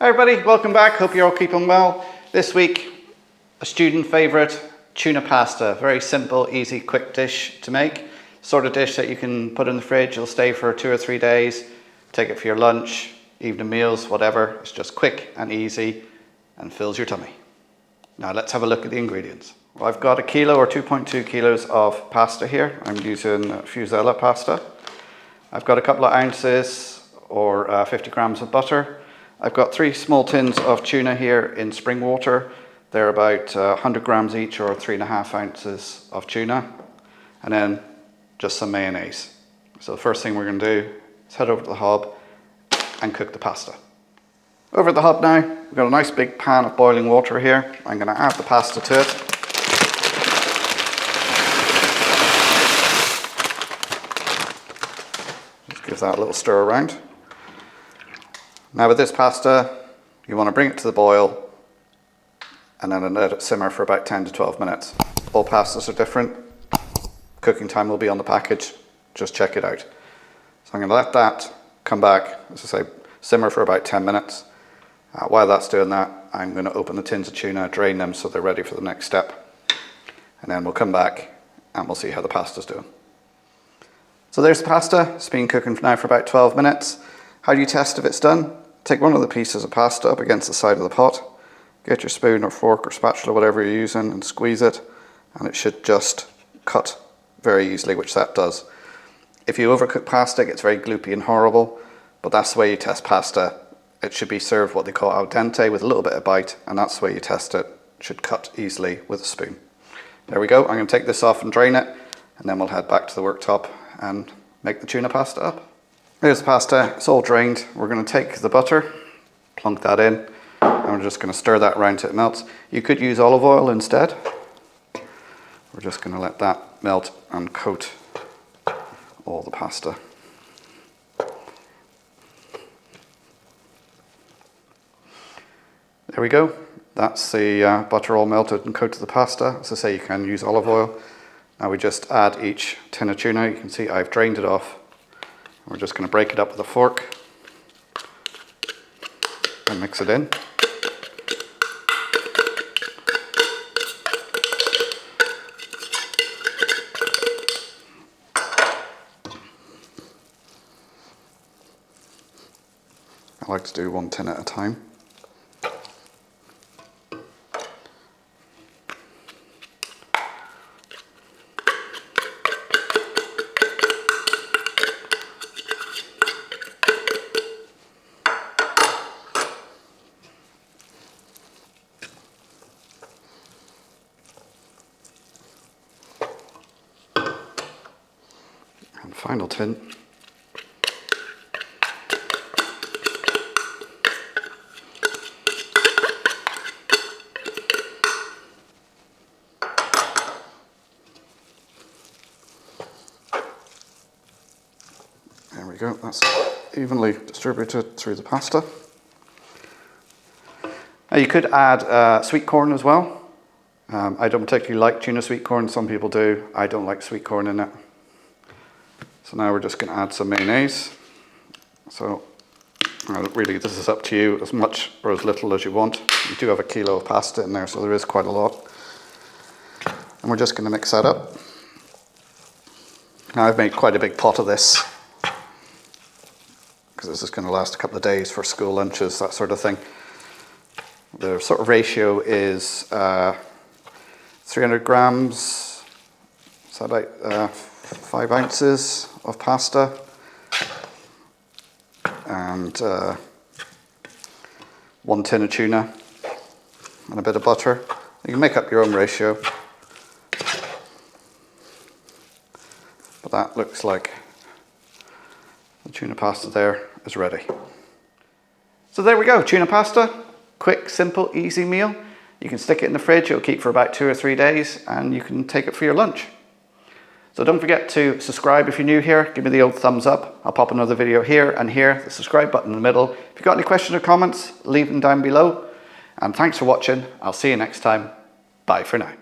Hi everybody, welcome back. Hope you're all keeping well. This week, a student favorite, tuna pasta. Very simple, easy, quick dish to make. Sort of dish that you can put in the fridge. It'll stay for 2 or 3 days. Take it for your lunch, evening meals, whatever. It's just quick and easy and fills your tummy. Now let's have a look at the ingredients. Well, I've got 1 kilo or 2.2 kilos of pasta here. I'm using Fusella pasta. I've got a couple of ounces or 50 grams of butter. I've got 3 small tins of tuna here in spring water. They're about 100 grams each, or 3.5 ounces of tuna. And then just some mayonnaise. So the first thing we're going to do is head over to the hob and cook the pasta. Over at the hob now, we've got a nice big pan of boiling water here. I'm going to add the pasta to it. Just give that a little stir around. Now with this pasta, you want to bring it to the boil and then let it simmer for about 10 to 12 minutes. All pastas are different. Cooking time will be on the package. Just check it out. So I'm going to let that come back, as I say, simmer for about 10 minutes. While that's doing that, I'm going to open the tins of tuna, drain them so they're ready for the next step. And then we'll come back and we'll see how the pasta's doing. So there's the pasta. It's been cooking now for about 12 minutes. How do you test if it's done? Take one of the pieces of pasta up against the side of the pot, get your spoon or fork or spatula, whatever you're using, and squeeze it, and it should just cut very easily, which that does. If you overcook pasta, it gets very gloopy and horrible, but that's the way you test pasta. It should be served what they call al dente with a little bit of bite, and that's the way you test it. It should cut easily with a spoon. There we go. I'm going to take this off and drain it, and then we'll head back to the worktop and make the tuna pasta up. There's the pasta, it's all drained. We're going to take the butter, plunk that in, and we're just going to stir that around till it melts. You could use olive oil instead. We're just going to let that melt and coat all the pasta. There we go. That's the butter all melted and coated the pasta. As I say, you can use olive oil. Now we just add each tin of tuna. You can see I've drained it off. We're just going to break it up with a fork and mix it in. I like to do 1 tin at a time. And final tin. There we go, that's evenly distributed through the pasta. Now you could add sweet corn as well. I don't particularly like tuna sweet corn, some people do. I don't like sweet corn in it. So now we're just going to add some mayonnaise. So really this is up to you, as much or as little as you want. You do have 1 kilo of pasta in there, so there is quite a lot. And we're just going to mix that up. Now I've made quite a big pot of this, because this is going to last a couple of days for school lunches, that sort of thing. The sort of ratio is 300 grams, so about 5 ounces of pasta, and 1 tin of tuna, and a bit of butter. You can make up your own ratio, but that looks like the tuna pasta there is ready. So there we go, tuna pasta. Quick, simple, easy meal. You can stick it in the fridge, it'll keep for about 2 or 3 days, and you can take it for your lunch. So don't forget to subscribe if you're new here. Give me the old thumbs up. I'll pop another video here and here, the subscribe button in the middle. If you've got any questions or comments, leave them down below. And thanks for watching. I'll see you next time. Bye for now.